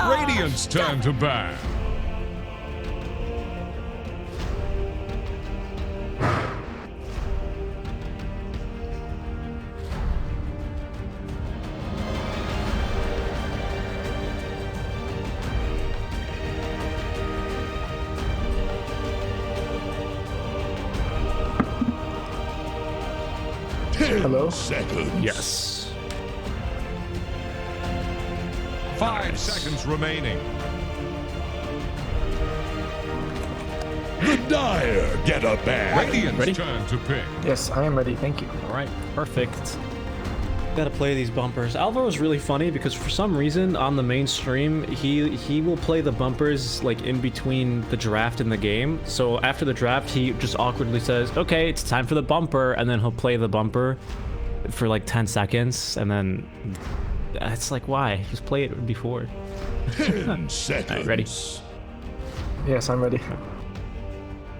Radiant's turn to ban. Hello? Seconds. Yes. 5 seconds remaining. The Dire get a ban. Radiant's Ready? turn to pick. Yes, I am ready. Thank you. All right, perfect. Gotta play these bumpers. Alvaro's really funny because for some reason on the main stream he will play the bumpers like in between the draft and the game. So after the draft he just awkwardly says, "Okay, it's time for the bumper," and then he'll play the bumper for like 10 seconds, and then it's like, why? Just play it before. 10 seconds. All right, ready? Yes, I'm ready.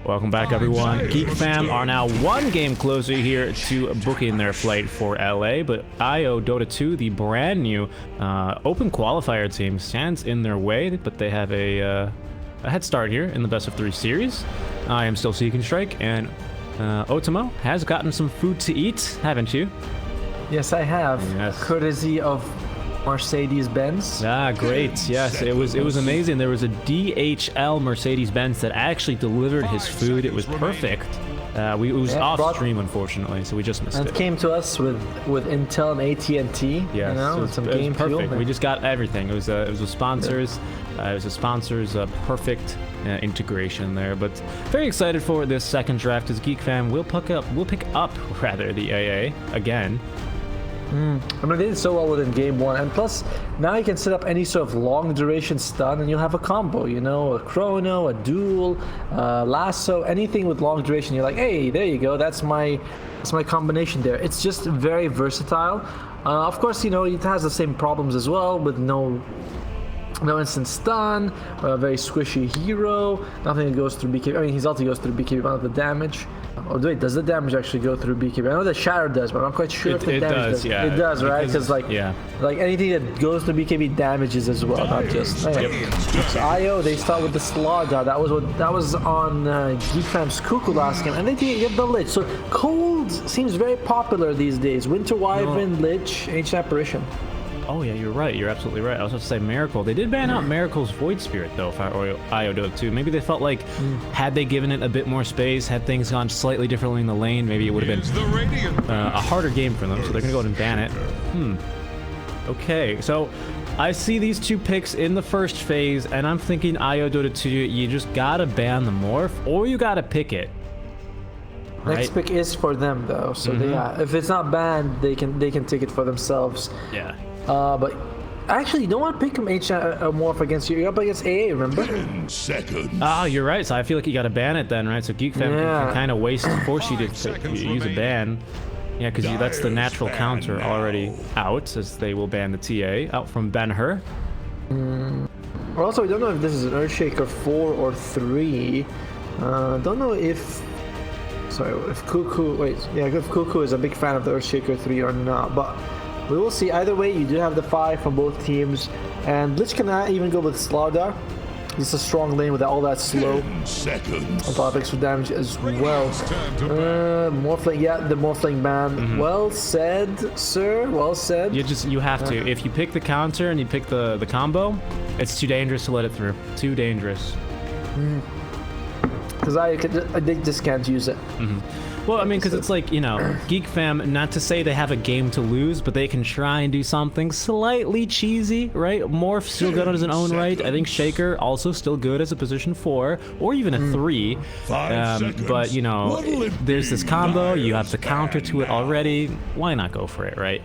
Welcome back, everyone. Geek fam are now one game closer here to booking their flight for LA, but IO Dota2, the brand new open qualifier team, stands in their way, but they have a head start here in the best of 3 series. I am still Seek and Strike, and Otomo has gotten some food to eat, haven't you? Yes, I have. Yes. Courtesy of Mercedes-Benz. Ah, great. Yes, it was amazing. There was a DHL Mercedes-Benz that actually delivered his food. It was perfect. It was off stream, unfortunately, so we just missed And it. it came to us with Intel and AT&T. Yes, you know, it with some was game fuel. perfect. We just got everything. It was with sponsors. It was a sponsors perfect integration there. But very excited for this second draft as Geek Fam. We'll pick up the AA again. I mean, they did so well within game 1, and plus now you can set up any sort of long duration stun and you'll have a combo, you know, a chrono, a duel, lasso, anything with long duration. You're like, hey, there you go, that's my combination there. It's just very versatile. Of course, you know, it has the same problems as well with no instant stun, a very squishy hero, nothing that goes through BKB. I mean, his ulti goes through BKB, but not the damage. Oh wait, does the damage actually go through BKB? I know the shatter does, but I'm not quite sure if the damage does. Yeah. It does, right? Because like anything that goes through BKB damages as well, not just. So IO, they start with the Slaughter. That was on Geek Fam's Cuckoo last game, and they get the Lich. So cold seems very popular these days. Winter Wyvern, Lich, Ancient Apparition. Oh yeah, you're right. You're absolutely right. I was about to say Miracle. They did ban out Miracle's Void Spirit though, or IO Dota2. Maybe they felt like had they given it a bit more space, had things gone slightly differently in the lane, maybe it would have been a harder game for them. So they're gonna go ahead and ban it. Okay, so I see these 2 picks in the first phase, and I'm thinking IO Dota2. You just gotta ban the morph, or you gotta pick it. Next pick is for them though, so if it's not banned, they can take it for themselves. Yeah. But actually, you don't want to pick him morph against you. You're up against AA, remember? 10 seconds. Oh, you're right. So I feel like you got to ban it then, right? So Geek Fam can kind of force you to use a ban. Yeah, because that's the natural counter already out, as they will ban the TA out from Ben-Hur. Also, we don't know if this is an Earthshaker 4 or 3. Don't know if... Sorry, if Cuckoo... Wait, yeah, if Cuckoo is a big fan of the Earthshaker 3 or not, but... We will see. Either way, you do have the 5 from both teams. And Lich cannot even go with Slardar. It's a strong lane with all that slow. 10 seconds. On top of extra damage as well. Morphling, yeah, the Morphling ban. Well said, sir. Well said. You have to. If you pick the counter and you pick the combo, it's too dangerous to let it through. Too dangerous. Because I just can't use it. Well, I mean, because it's like, you know, Geek Fam, not to say they have a game to lose, but they can try and do something slightly cheesy, right? Morph still good on his own right. I think Shaker also still good as a position 4, or even a 3. But, you know, there's this combo, you have the counter to it already. Why not go for it, right?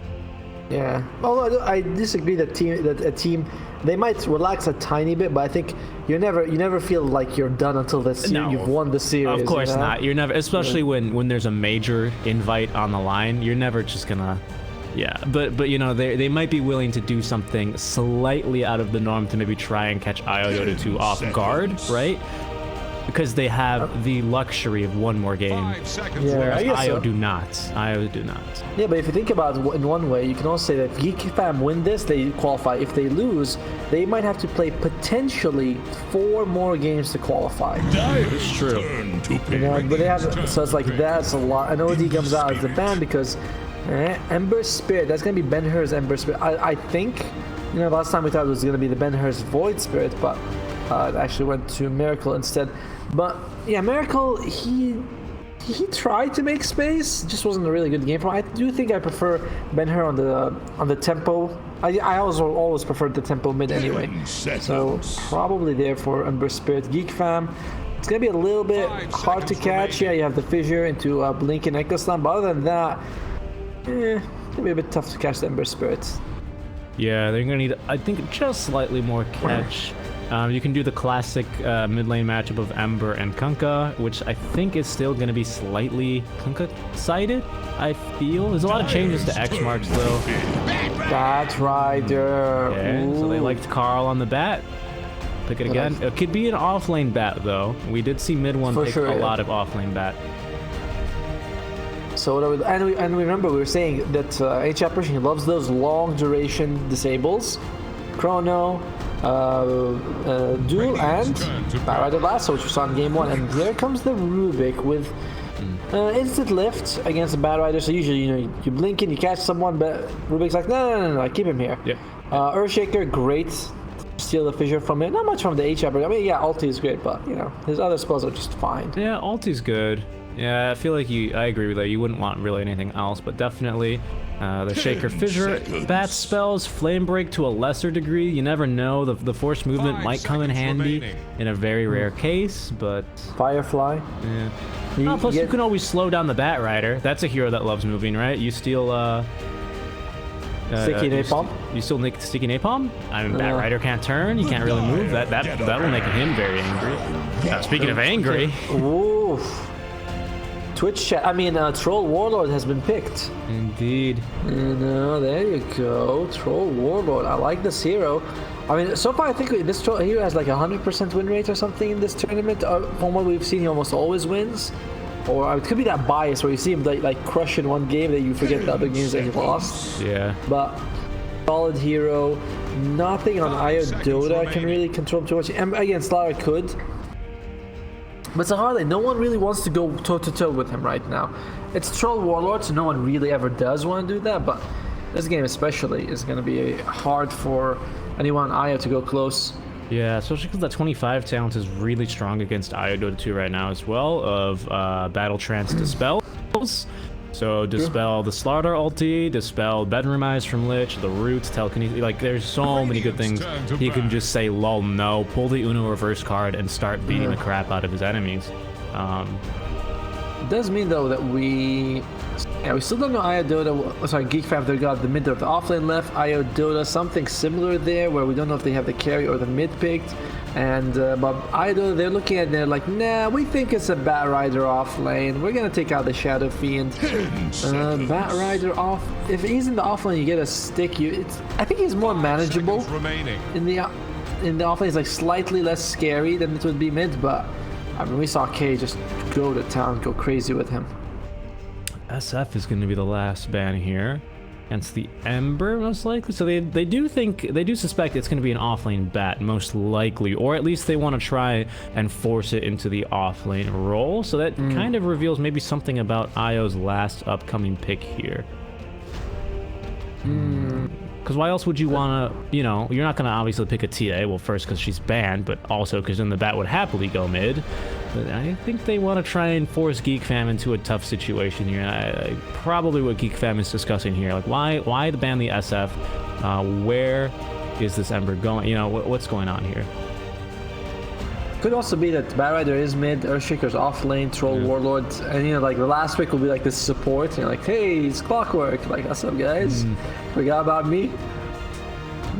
Yeah. Although I disagree that a team they might relax a tiny bit, but I think you never feel like you're done until you've won the series. Of course you know? not. You're never, especially when there's a major invite on the line. You're never just gonna. Yeah, but you know they might be willing to do something slightly out of the norm to maybe try and catch IO Dota2 off guard, right? because they have the luxury of one more game. 5 seconds Yeah, left. I guess IO so. do not. IO do not. Yeah, but if you think about it in one way, you can also say that Geek Fam win this, they qualify. If they lose, they might have to play potentially 4 more games to qualify. It's true. Turn to pick. You know, but they have, so it's like that's a lot. And OD comes out as the ban because Ember Spirit, that's gonna be Ben-Hur's Ember Spirit. I think, you know, last time we thought it was gonna be the Ben-Hur's Void Spirit, but it actually went to Miracle instead. But yeah, Miracle, he tried to make space, just wasn't a really good game for him. I do think I prefer Ben-Hur on the tempo. I always preferred the tempo mid anyway. 10 seconds. So probably there for Ember Spirit. Geek Fam, it's gonna be a little bit 5 hard to seconds catch. Yeah, you have the fissure into Blink and Echo Slam, but other than that, it's gonna be a bit tough to catch the Ember Spirit. Yeah, they're gonna need, I think, just slightly more catch. You can do the classic mid lane matchup of Ember and Kunkka, which I think is still gonna be slightly Kunkka-sided. I feel there's a lot of changes to X marks though. Bat Rider. Yeah, so they Ooh. liked Carl on the bat. Pick it again. It could be an off-lane bat though. We did see mid one For pick sure, a yeah. lot of off-lane bat. So what are we, and we remember we were saying that HF Pushing loves those long duration disables, Chrono, Duel, and Bat Rider Lasso, which we saw in game 1. And here comes the Rubik with instant lift against the Bat Rider. So usually, you know, you blink in, you catch someone, but Rubik's like, no, keep him here. Yeah. Earthshaker, great. Steal the fissure from it. Not much from the HF. I mean, yeah, ulti is great, but you know, his other spells are just fine. Yeah, ulti's good. Yeah, I feel like I agree with that. You wouldn't want really anything else, but definitely the Shaker Fissure, Bat spells, Flame Break to a lesser degree. You never know. The force movement 5 might come in seconds handy remaining. in a very rare case, but Firefly. yeah. Plus, you get- can always slow down the Bat Rider. That's a hero that loves moving, right? You steal Sticky Napalm? You still make Sticky Napalm? I mean, Bat Rider can't turn. You can't really move. That'll make him very angry. Speaking of angry, Oof. Twitch chat. I mean, Troll Warlord has been picked. indeed. There you go. Troll Warlord. I like this hero. I mean, so far I think this troll hero has like 100% win rate or something in this tournament. From what we've seen, he almost always wins. Or it could be that bias where you see him like crush in one game that you forget the other games that he lost. Yeah. But solid hero. Nothing on IO Dota can really control him too much. And again, Slara could. But it's a hard lane. No one really wants to go toe-to-toe with him right now. It's Troll Warlord, so no one really ever does want to do that, but this game especially is going to be hard for anyone on IO to go close. Yeah, especially because that 25 talent is really strong against IO Dota 2 right now as well, of Battle Trance Dispels. So Dispel the Slaughter ulti, Dispel Bedroom Eyes from Lich, the Root, Telekinesis, like there's so many good things. He can just say lol no, pull the Uno reverse card and start beating the crap out of his enemies. It does mean though that we still don't know IO Dota. Sorry, Geek Fam, they got the mid or the offlane left. IO Dota, something similar there where we don't know if they have the carry or the mid picked. And but IO Dota, they're looking at it, they're like, nah, we think it's a Bat Rider off lane. We're gonna take out the Shadow Fiend. Bat Rider off. If he's in the off lane, you get a stick. I think he's more manageable. Remaining. In the offlane, it's like slightly less scary than it would be mid, but I mean, we saw K just go to town, go crazy with him. SF is going to be the last ban here against the Ember, most likely. So they do suspect it's going to be an offlane bat, most likely, or at least they want to try and force it into the offlane role. So that kind of reveals maybe something about IO's last upcoming pick here. Because why else would you want to, you know, you're not going to obviously pick a TA, well, first because she's banned, but also because then the bat would happily go mid. But I think they want to try and force Geek Fam into a tough situation here. Probably what Geek Fam is discussing here. Like, why ban the SF? Where is this Ember going? You know, what's going on here? Could also be that Bat Rider is mid, Earthshaker's off lane, Troll Warlord, and you know, like the last pick will be like this support, you know, like, hey, it's Clockwork, like, what's up, guys? Forgot about me.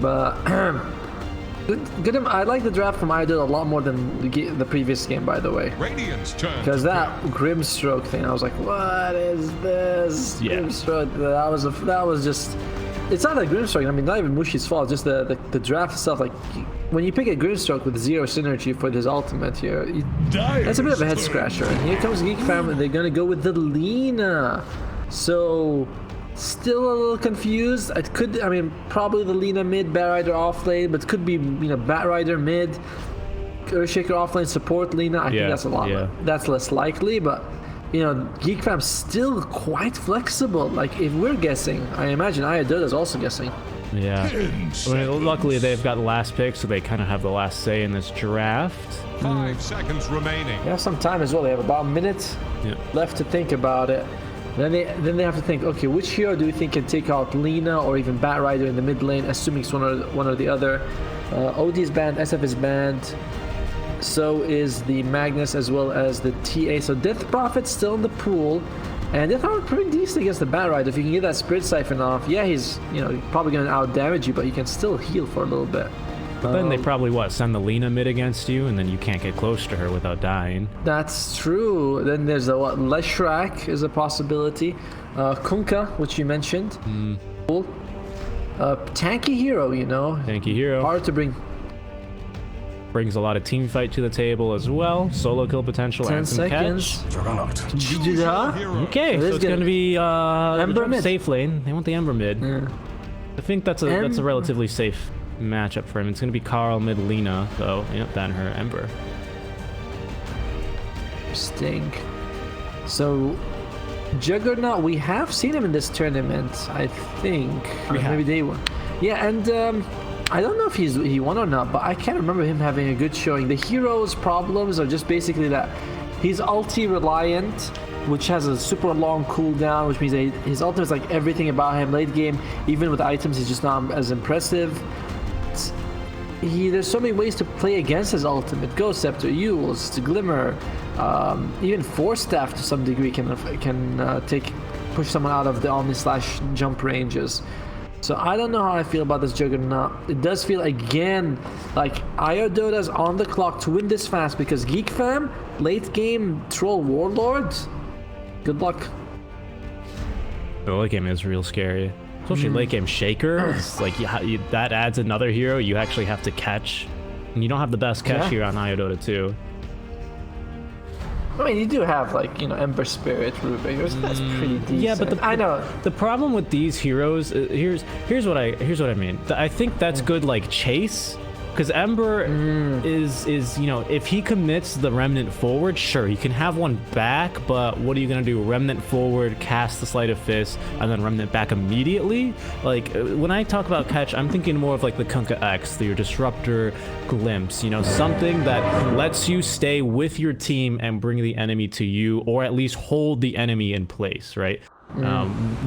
But good. I like the draft from IO a lot more than the previous game, by the way. Radiant's turn. Because that Grimstroke thing, I was like, what is this? Yeah. Grimstroke, that was just it's not like Grimstroke. I mean, not even Mushi's fault. Just the draft itself. Like when you pick a Grimstroke with 0 synergy for his ultimate here, that's a bit of a head scratcher. And here comes Geek Fam, and they're gonna go with the Lina. So still a little confused. It could, I mean, probably the Lina mid, Batrider off lane, but it could be, you know, Batrider mid, Earthshaker off lane, support Lina. I think that's a lot. That's less likely, but you know, Geek Fam's still quite flexible. Like if we're guessing, I imagine Dota's also guessing. Yeah. I mean, luckily they've got the last pick, so they kind of have the last say in this draft. 5 seconds remaining. They have some time as well. They have about a minute left to think about it. Then they have to think, okay, which hero do we think can take out Lina or even Batrider in the mid lane, assuming it's one or the other. OD is banned, SF is banned. So is the Magnus as well as the TA. So Death Prophet's still in the pool. And Death Prophet pretty decent against the Batrider. If you can get that Spirit Siphon off, yeah, he's, you know, probably going to out damage you, but you can still heal for a little bit. But then they probably, send the Lina mid against you, and then you can't get close to her without dying. That's true. Then there's a Leshrac is a possibility. Kunkka, which you mentioned. Cool. Tanky hero, you know. Tanky hero. Hard to bring. Brings a lot of team fight to the table as well. Solo kill potential 10 and some seconds. catch. Okay, so it's going to be Ember mid. safe lane. They want the Ember mid. Yeah. I think that's a relatively safe matchup for him. It's going to be Carl mid Lina, though. Yep, then her Ember. Interesting. So Juggernaut, we have seen him in this tournament, I think. Maybe day one. Yeah, and I don't know if he won or not, but I can't remember him having a good showing. The hero's problems are just basically that he's ulti reliant, which has a super long cooldown, which means that his ultimate is like everything about him. Late game, even with items, he's just not as impressive. There's so many ways to play against his ultimate. Ghost Scepter, Euls, Glimmer, even Force Staff to some degree can push someone out of the Omni / jump ranges. So I don't know how I feel about this Juggernaut. It does feel again like Dota's on the clock to win this fast because Geek Fam, late game Troll Warlord, good luck. The late game is real scary. Especially late game Shaker. It's like that adds another hero you actually have to catch. And you don't have the best catch here on Dota2. I mean, you do have, like, you know, Ember Spirit, Rubik. That's pretty decent. Yeah, but I know the problem with these heroes. Here's what I mean. I think that's good, like chase, because Ember is you know, if he commits the Remnant forward, sure, you can have one back, but what are you gonna do? Remnant forward, cast the Sleight of Fist, and then Remnant back immediately? Like when I talk about catch, I'm thinking more of like the Kunkka X, your Disruptor, Glimpse, you know, something that lets you stay with your team and bring the enemy to you, or at least hold the enemy in place, right?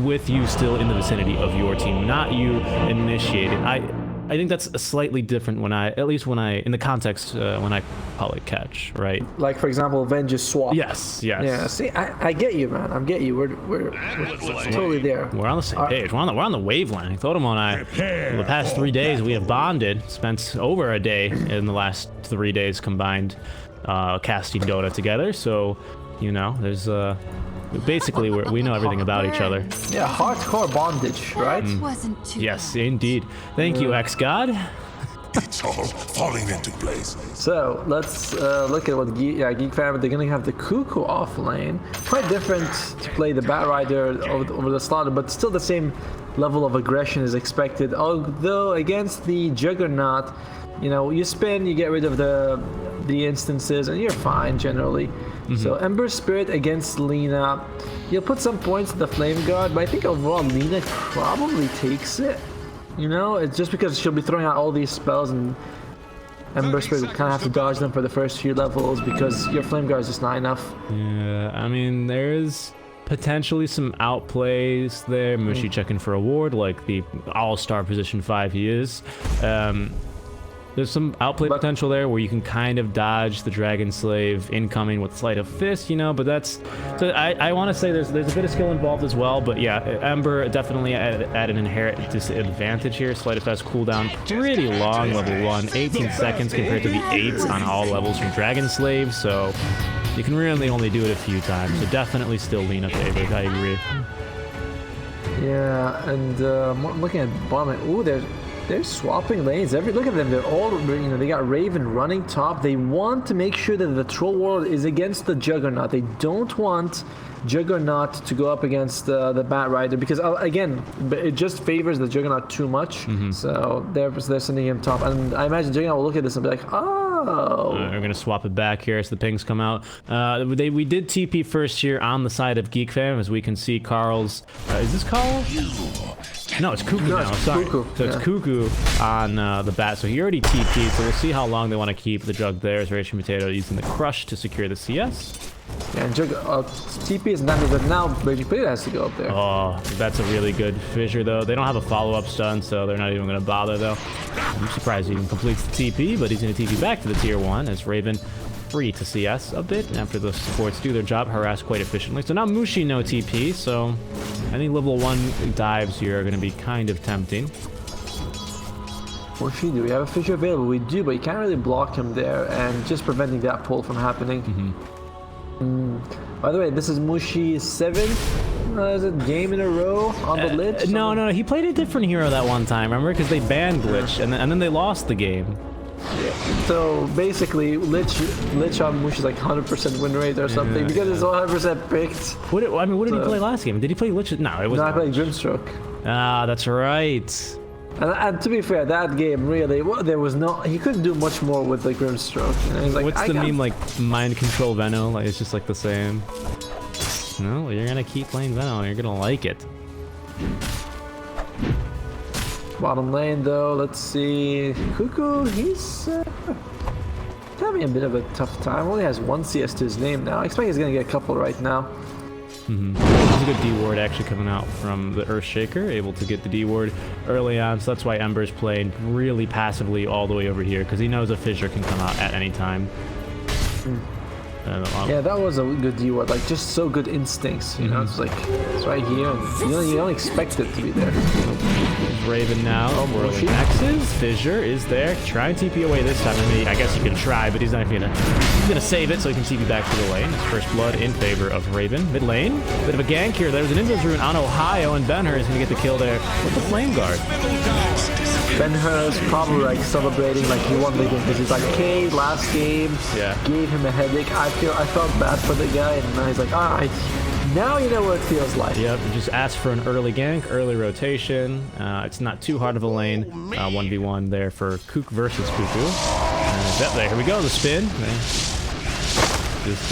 With you still in the vicinity of your team, not you initiating. I think that's slightly different in the context when I call it catch, right? Like, for example, Avenge swap. Yes. Yeah, see, I get you, man. I get you. We're totally there. We're on the same page. We're on the wavelength. Thotomo and I, for the past 3 days, we have bonded, spent over a day in the last 3 days combined casting Dota together. So, you know, there's basically we know everything about each other. Yeah, hardcore bondage, right? Wasn't too Yes, bad. indeed. Thank you, X-God. It's all falling into place. So let's look at what Geek Fam. They're gonna have the Cuckoo off lane. Quite different to play the Batrider over the Slaughter, but still the same level of aggression is expected. Although against the Juggernaut, you know, you spin, you get rid of the instances, and you're fine generally. So Ember Spirit against Lina, you'll put some points to the Flame Guard, but I think overall Lina probably takes it. You know, it's just because she'll be throwing out all these spells, and Ember Spirit will kind of have to dodge them for the first few levels because your Flame Guard is just not enough. Yeah, I mean, there's potentially some outplays there. Mushi checking for a ward, like the all-star position 5 he is. There's some outplay potential there where you can kind of dodge the Dragon Slave incoming with Sleight of Fist, you know, but that's... So I want to say there's a bit of skill involved as well, but yeah, Ember definitely at an inherent disadvantage here. Sleight of Fist cooldown pretty long, level 1, 18 seconds compared to the 8s on all levels from Dragon Slave, so you can really only do it a few times, so definitely still Lina favored, I agree. Yeah, and I'm looking at bottom. Ooh, they're swapping lanes. Look at them. They're all, they got Raven running top. They want to make sure that the Troll World is against the Juggernaut. They don't want Juggernaut to go up against the Bat Rider because again, it just favors the Juggernaut too much. So they're sending him top, and I imagine Juggernaut will look at this and be like, oh. We're gonna swap it back here as the pings come out. We did TP first here on the side of Geek Fam, as we can see Carl's. Is this Carl? No, it's Cuckoo now. Sorry. Cuckoo. So it's Cuckoo on the bat. So he already TP'd. So we'll see how long they want to keep the Jug there. As Ration Potato using the Crush to secure the CS. Yeah, and TP is not good now. Raging Potato has to go up there. Oh, that's a really good fissure though. They don't have a follow-up stun, so they're not even going to bother though. I'm surprised he even completes the TP, but he's going to TP back to the tier 1 as Raven free to CS a bit after the supports do their job, harass quite efficiently. So now Mushi no TP, so any level 1 dives here are going to be kind of tempting. Mushi, do we have a fissure available? We do, but you can't really block him there, and just preventing that pull from happening. By the way, this is Mushi's 7th is it game in a row on the Lich? No, he played a different hero that one time, remember? Because they banned Lich, and then they lost the game. Yeah. So basically, Lich on Mush is like 100% win rate or something because it's 100% picked. What did he play last game? Did he play Lich? No, it was. No, I played Grimstroke. Ah, that's right. And to be fair, that game really, there was no, he couldn't do much more with the Grimstroke. You know? He's like, what's the meme like? Mind control Veno, like it's just like the same. No, you're gonna keep playing Veno. You're gonna like it. Bottom lane though, let's see. Cuckoo, he's having a bit of a tough time. Only has 1 CS to his name now. I expect he's gonna get a couple right now. There's a good D ward actually coming out from the Earthshaker, able to get the D ward early on. So that's why Ember's playing really passively all the way over here because he knows a fissure can come out at any time. Yeah, that was a good D ward. Like just so good instincts. You know, it's like it's right here. And you don't expect it to be there. Raven now. Whirling X's. Fissure is there. Try and TP away this time. I mean, I guess he can try, but he's not gonna. He's gonna save it so he can TP back to the lane. First blood in favor of Raven. Mid lane. Bit of a gank here. There's an Invis rune on Ohio, and Ben-Hur is gonna get the kill there with the flame guard. Ben-Hur's probably like celebrating like he won the game because he's like, okay, last game gave him a headache. I felt bad for the guy, and now he's like, all right, now you know what it feels like. Yep, just ask for an early gank, early rotation. It's not too hard of a lane. 1v1 there for Kook versus Cuckoo. There, here we go, the spin. Just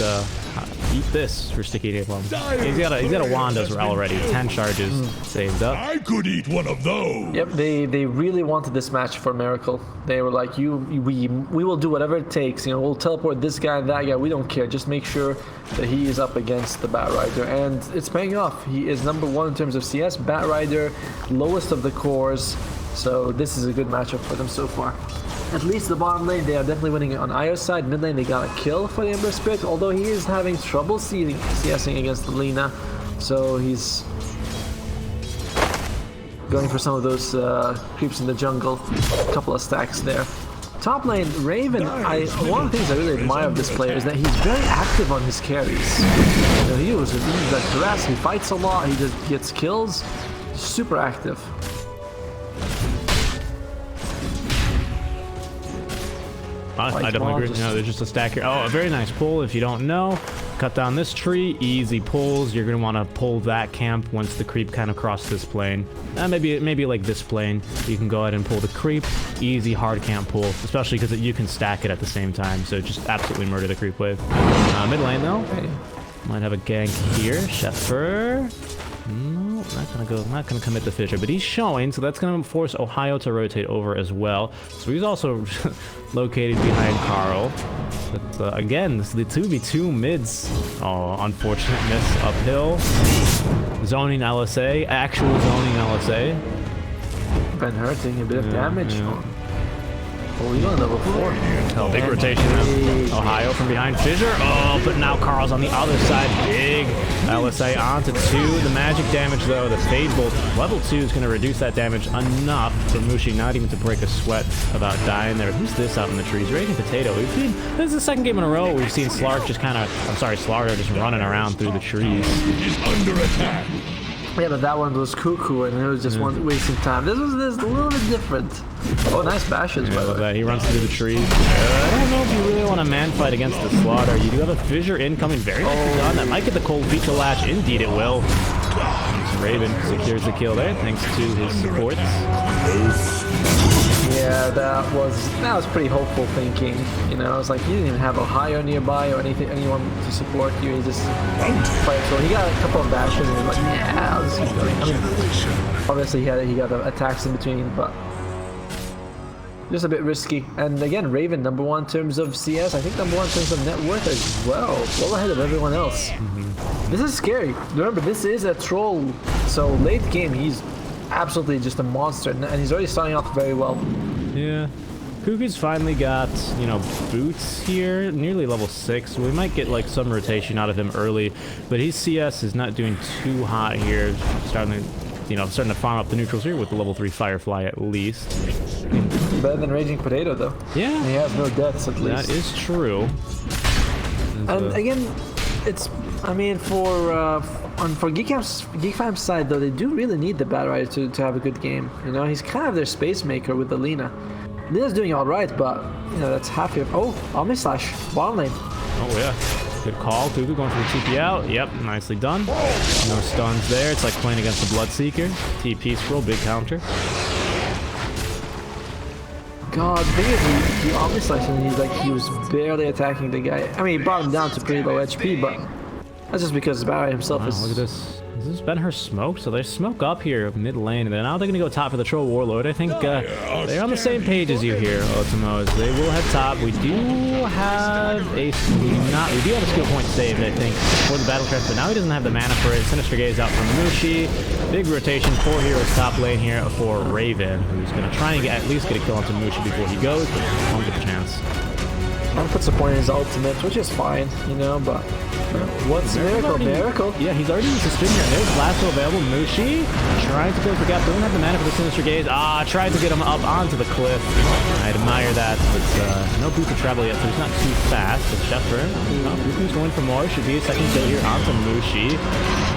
eat this for sticky napalm. He's got a wand as well already. 10 charges saved up. I could eat one of those. Yep, they really wanted this match for Miracle. They were like, we will do whatever it takes. You know, we'll teleport this guy and that guy. We don't care. Just make sure that he is up against the Bat Rider, and it's paying off. He is number 1 in terms of CS. Bat Rider, lowest of the cores. So this is a good matchup for them so far. At least the bottom lane, they are definitely winning it on Io's side. Mid lane, they got a kill for the Ember Spirit, although he is having trouble CSing against Lina. So he's going for some of those creeps in the jungle. A couple of stacks there. Top lane, Raven, one of the things I really admire of this player is that he's very active on his carries. You know, he uses that harass, he fights a lot, he just gets kills. Super active. I definitely agree. No, there's just a stack here. Oh, a very nice pull. If you don't know, cut down this tree. Easy pulls. You're going to want to pull that camp once the creep kind of crosses this plane. Maybe like this plane. You can go ahead and pull the creep. Easy hard camp pull, especially because you can stack it at the same time. So just absolutely murder the creep wave. Mid lane though. Might have a gank here. Sheffer. No, not gonna commit the fissure, but he's showing, so that's gonna force Ohio to rotate over as well. So he's also located behind Carl. But again, this is the 2v2 mids. Oh, unfortunate miss uphill. Zoning LSA, actual zoning LSA. Ben-Hur taking a bit of damage. Oh, he's on level 4. Oh, big rotation now. Ohio from behind Fissure. Oh, but now Carl's on the other side. Big LSA onto 2. The magic damage, though, the Fade Bolt, level 2 is going to reduce that damage enough for Mushi not even to break a sweat about dying there. Who's this out in the trees? Raging Potato. This is the second game in a row we've seen Slark just kind of, Slarder just running around through the trees. Is under attack. Yeah, but that one was cuckoo and it was just one wasting time. This was a little bit different. Oh, nice bashes, by the way. He runs through the trees. I don't know if you really want a man fight against the Slaughter. You do have a fissure incoming, very nicely done. That might get the cold feature latch. Indeed, it will. Raven secures the kill there, thanks to his supports. Yeah, that was pretty hopeful thinking. You know, I was like, he didn't even have Ohio nearby or anyone to support you. He just fight. So he got a couple of bashes and he was like, yeah, I'll just keep going. I mean, obviously he got the attacks in between, but just a bit risky. And again, Raven #1 in terms of CS. I think #1 in terms of net worth as well. Well ahead of everyone else. This is scary. Remember, this is a troll. So late game, he's absolutely just a monster, and he's already starting off very well. Yeah. Cuckoo's finally got, you know, boots here, nearly level 6. We might get like some rotation out of him early, but his CS is not doing too hot here. Starting to farm up the neutrals here with the level 3 Firefly at least. Better than Raging Potato though. Yeah. And he has no deaths at least. That is true. And again, it's, I mean, for Geek Fam's side though, they do really need the Bat Rider to have a good game. You know, he's kind of their space maker with the Lina. Lina's doing all right, but you know that's half your. Oh, Omni Slash, bottom lane. Oh yeah, good call. Cuckoo going for the TP out. Yep, nicely done. No stuns there. It's like playing against the Bloodseeker. TP scroll, big counter. God, the thing is, he Omni Slash and he was barely attacking the guy. I mean, he brought him down to pretty low HP, but that's just because Barry himself is. Look at this. Has this been her smoke? So there's smoke up here mid lane, and then now they're gonna go top for the Troll Warlord. I think they're on the same page as you here, Otomos. They will head top. We do have a skill point saved, I think, for the battle trance, but now he doesn't have the mana for it. Sinister Gaze out from Mushi. Big rotation, 4 heroes top lane here for Raven, who's gonna try and at least get a kill onto Mushi before he goes, but won't get the chance. And puts a point in his ultimate, which is fine, you know, but what's Miracle? Yeah, he's already used his spin here. There's Lasso available. Mushi trying to go for gap. Doesn't have the mana for the Sinister Gaze. Tried to get him up onto the cliff. I admire that, but no boot to travel yet, so he's not too fast. But Shepard, Cuckoo's going for more. Should be a second kill here onto Mushi.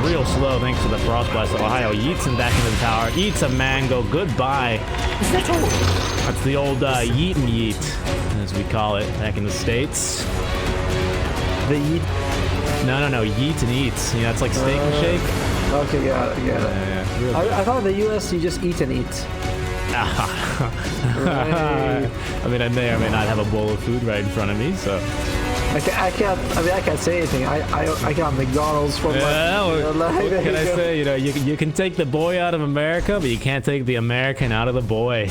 Real slow thanks to the Frost Blast. Ohio yeets him back into the tower. Eats a mango. Goodbye. That's the old yeet and yeet, as we call it back in the States. The yeet? No, yeet and eat. You know, it's like steak and shake. Okay, got it. Yeah. I thought in the US you just eat and eat. Right. I mean, I may or may not have a bowl of food right in front of me, so. I can't say anything. I got McDonald's for what can I say? You know, you can take the boy out of America, but you can't take the American out of the boy.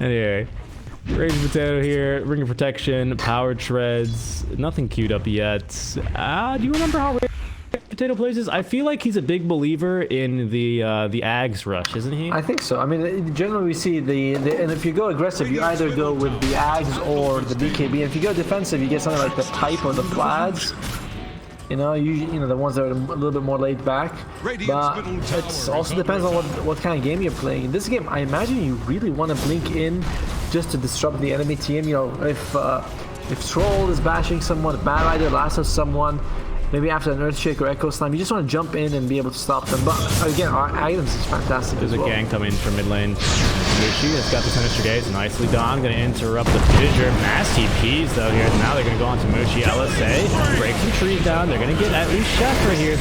Anyway, Raging Potato here, Ring of Protection, Power Treads, nothing queued up yet. Do you remember how Raging Potato plays this? I feel like he's a big believer in the Ags rush, isn't he? I think so. I mean, generally we see and if you go aggressive, you either go with the Ags or the BKB. And if you go defensive, you get something like the Pipe or the Flads. You know, the ones that are a little bit more laid back. But it also depends on what kind of game you're playing. In this game, I imagine you really want to blink in just to disrupt the enemy team. You know, if Troll is bashing someone, if Bat Rider lassos someone, maybe after an Earthshake or Echo Slam, you just want to jump in and be able to stop them. But again, our items is fantastic. There's a gang coming from mid lane. Mushi has got the Sinister Gaze, nicely done. Going to interrupt the fissure. Mass TPs though here. Now they're going to go on to Mushi. LSA break some trees down. They're going to get at least Sheffer here.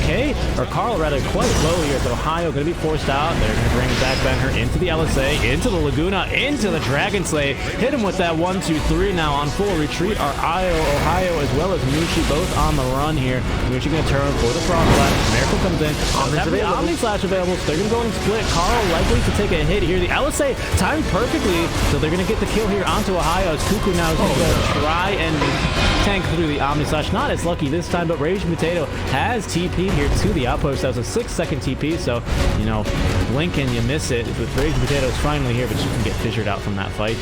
Carl rather quite low here. So Ohio going to be forced out. They're going to bring back Benher into the LSA, into the Laguna, into the Dragon Slay. Hit him with that 1-2-3 now on full retreat. Our Ohio as well as Mushi both on the run here. Mushi going to turn for the Frost Blast. Miracle comes in. Have the Omni Slash available, so they're going to go and split. Carl likely to take a hit here. The LSA timed perfectly, so they're going to get the kill here onto Ohio. As Cuckoo now is going to try and tank through the Omni Slash. Not as lucky this time, but Raging Potato has TP here to the outpost. That was a 6-second TP, so, you know, blink and you miss it. With Raging Potato's finally here, but she can get fissured out from that fight.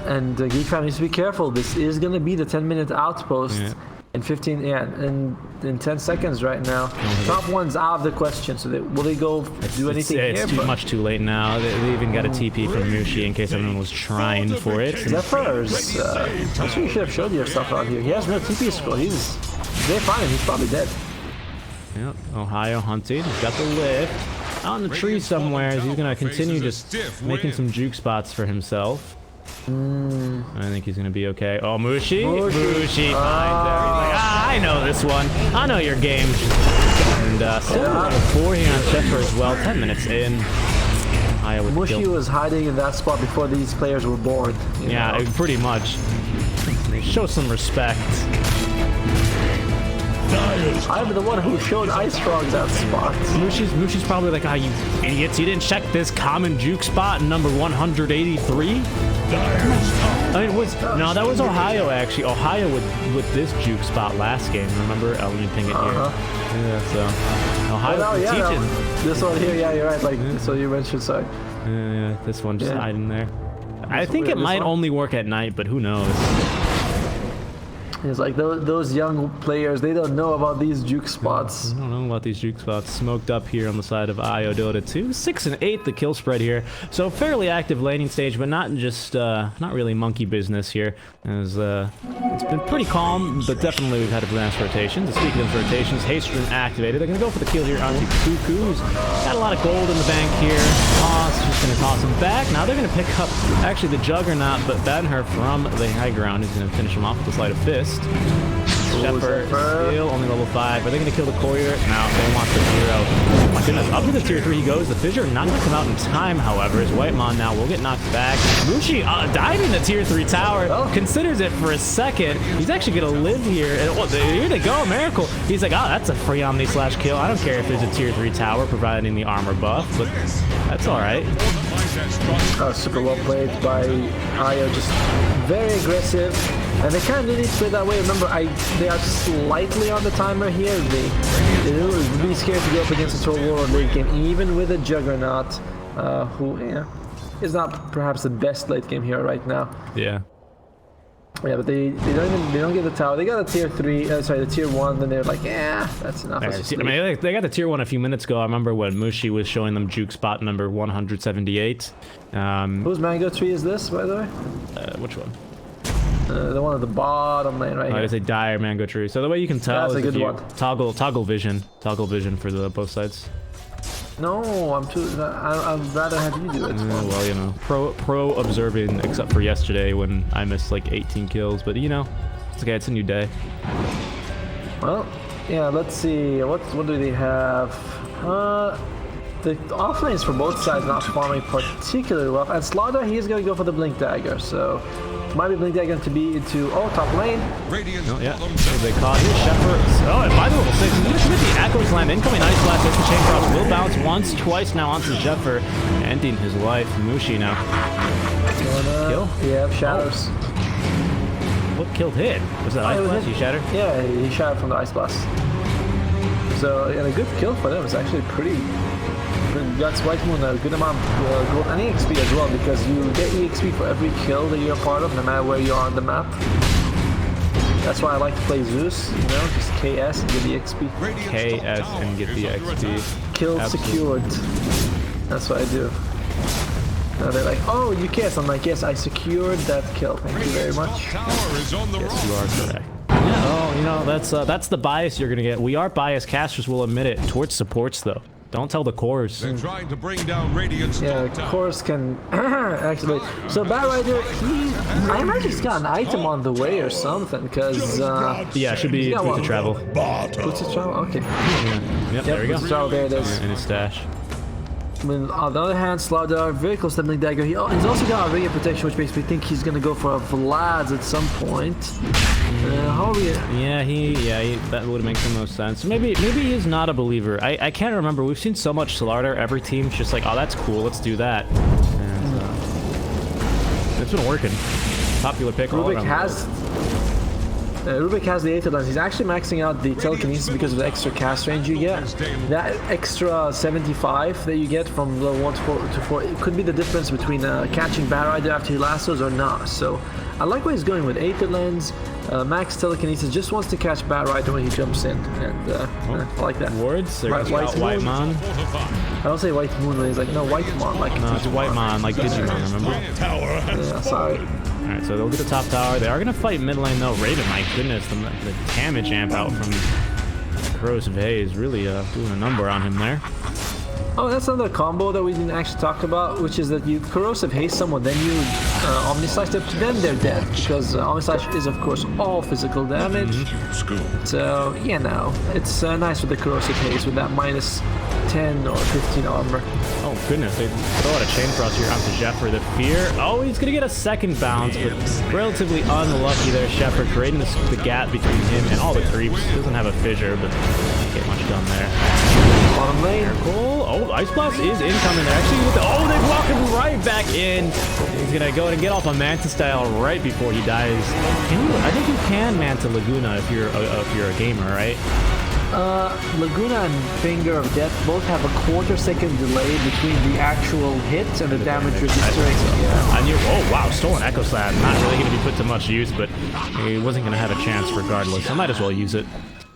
And Geek Fam needs to be careful. This is going to be the 10-minute outpost. Yeah. In 15, yeah, in 10 seconds right now. Top one's out of the question, so will they go do anything here? It's much too late now. They even got a TP from Mushi in case everyone was trying for it. Zephyr's, I'm sure you should have showed yourself out here. He has no TP score. They're fine. He's probably dead. Yep, Ohio hunting. He's got the lift. Out in the tree somewhere, he's going to continue just making some juke spots for himself. I think he's gonna be okay. Oh, Mushi finds there. He's like, I know this one. I know your game. And still 4 here on Sheffer as well. 10 minutes in. Mushi was hiding in that spot before these players were born. Yeah, pretty much. Show some respect. I'm the one who showed Ice Frog that spot. Mushi's probably like, you idiots, you didn't check this common juke spot number 183? I mean, that was Ohio actually. Ohio with this juke spot last game, remember? Let me ping it here. Yeah, so Ohio's teaching. This one here, yeah, you're right. Like, so you mentioned, sorry. Yeah, this one just hiding there. I think it might only work at night, but who knows? It's like those young players, they don't know about these juke spots. I don't know about these juke spots. Smoked up here on the side of IO Dota2. 6 and 8 the kill spread here. So fairly active laning stage, but not just not really monkey business here. As it's been pretty calm, but definitely we've had advanced rotations. And speaking of rotations, haste rune activated. They're gonna go for the kill here onto Cuckoo's. Got a lot of gold in the bank here. Toss, just gonna toss him back. Now they're gonna pick up actually the Juggernaut, but ban her from the high ground. He's gonna finish him off with a sleight of fist. Shepard still only level 5. Are they going to kill the courier? No, they want the hero. Oh my goodness, up to the tier 3 he goes. The fissure not going to come out in time, however. His Whitemon now will get knocked back. Mushi diving the tier 3 tower. Considers it for a second. He's actually going to live here. And here they go, Miracle. He's like, that's a free Omni slash kill. I don't care if there's a tier 3 tower providing the armor buff, but that's all right. Super well played by Io, just very aggressive. And they kind of need to play that way. Remember, they are slightly on the timer here. They would be scared to go up against a total war late game, even with a Juggernaut, who is not perhaps the best late game hero right now. Yeah. Yeah, but they don't get the tower. They got a tier 3, the tier 1. Then they're like, that's enough. I mean, they got the tier 1 a few minutes ago. I remember when Mushi was showing them juke spot number 178. Whose mango tree is this, by the way? Which one? The one at the bottom lane right here. It's a dire mango tree. So the way you can tell is if you toggle vision for the both sides. No, I'd rather have you do it. Well, you know, pro observing, except for yesterday when I missed like 18 kills. But you know, it's okay. It's a new day. Well, yeah. Let's see. What do they have? The offlanes for both sides not farming particularly well. And Slaughter, he's going to go for the Blink Dagger. So might be Blink Dagger to be into top lane. They caught his Shepard. And by the level 6, he's going to commit the Echo Slam. Incoming Ice Blast, hits the Chain Cross. Will bounce once, twice now onto Shepard, ending his life. Mushi now. Kill? Yeah, Shatters. What killed hit? Was that Ice Blast? He shattered? Yeah, he shattered from the Ice Blast. So, and a good kill for them. It's actually pretty. That's White Moon a good amount of gold and EXP as well, because you get EXP for every kill that you're a part of, no matter where you are on the map. That's why I like to play Zeus, you know, just KS and get the XP. KS and get the XP. Kill secured. That's what I do. Now they're like, oh, you KS. I'm like, yes, I secured that kill. Thank you very much. Yes, you are correct. Yeah, oh, you know, that's the bias you're gonna get. We are biased. Casters will admit it. Towards supports, though. Don't tell the cores. They're trying to bring down Radiant's cores can actually. So Bat Rider, I imagine he's got an item on the way or something, because yeah, it should be Boots of Travel. Boots of Travel, okay. Yep, there we go. Travel, there it is. In his stash. I mean, on the other hand, Slaughter, very close to Blink Dagger. He's also got a Ring of Protection, which makes me think he's gonna go for a Vlad's at some point. How are we? Yeah, that would make the most sense. Maybe he's not a believer. I can't remember. We've seen so much Slaughter. Every team's just like, oh, that's cool. Let's do that. And it's been working. Popular pick. Rubik has the Aether Lens. He's actually maxing out the telekinesis because of the extra cast range you get. That extra 75 that you get from level 1 to 4, it could be the difference between catching Bat Rider after he lassos or not. So I like where he's going with Aether Lens. Max telekinesis, just wants to catch Batrider when he jumps in, and I like that. Wards? They're Right, just got Whitemon. I don't say White Moon, he's like, no, Whitemon, like No, it's Whitemon, like Digimon, remember? Tower has Yeah, sorry. Alright, so they'll get the top tower. They are going to fight mid lane though. Raven, my goodness, the damage amp out from Corrosive Haze really doing a number on him there. Oh, that's another combo that we didn't actually talk about, which is that you Corrosive Haze someone, then you Omnislash them, then they're dead, because Omnislash is of course all physical damage. So, you know, it's nice with the Corrosive Haze with that minus 10 or 15 armor. Oh goodness, they throw out a Chain Frost here onto Zephyr. The Fear, oh, he's going to get a second bounce, but relatively unlucky there, Zephyr, creating the gap between him and all the creeps. Doesn't have a fissure, but can't get much done there. Bottom lane. Cool. Oh, Ice Blast is incoming. They're actually with they walk him right back in. He's gonna go and get off a Manta style right before he dies. Can you? I think you can Manta Laguna if you're a gamer, right? Laguna and Finger of Death both have a quarter-second delay between the actual hit and the damage registering. Yeah. I knew. Oh wow, Stolen Echo Slab. Not really going to be put to much use, but he wasn't going to have a chance regardless. I might as well use it.